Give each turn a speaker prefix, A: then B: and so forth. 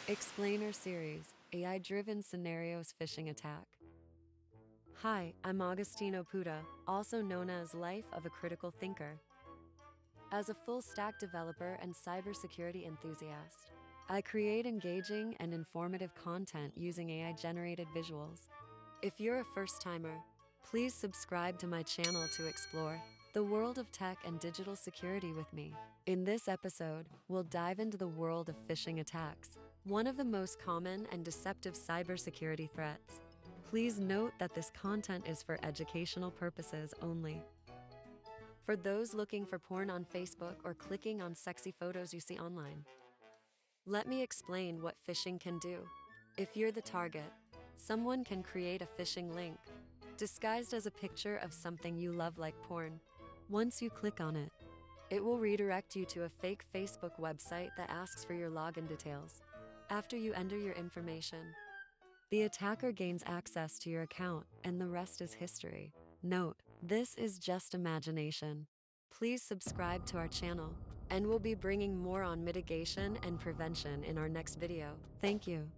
A: Explainer Series, AI-driven scenarios phishing attack. Hi, I'm Agostino Puda, also known as Life of a Critical Thinker. As a full-stack developer and cybersecurity enthusiast, I create engaging and informative content using AI-generated visuals. If you're a first-timer, please subscribe to my channel to explore the world of tech and digital security with me. In this episode, we'll dive into the world of phishing attacks, one of the most common and deceptive cybersecurity threats. Please note that this content is for educational purposes only. For those looking for porn on Facebook or clicking on sexy photos you see online, let me explain what phishing can do. If you're the target, someone can create a phishing link, disguised as a picture of something you love like porn. Once you click on it, it will redirect you to a fake Facebook website that asks for your login details. After you enter your information, the attacker gains access to your account, and the rest is history. Note, this is just imagination. Please subscribe to our channel, and we'll be bringing more on mitigation and prevention in our next video. Thank you.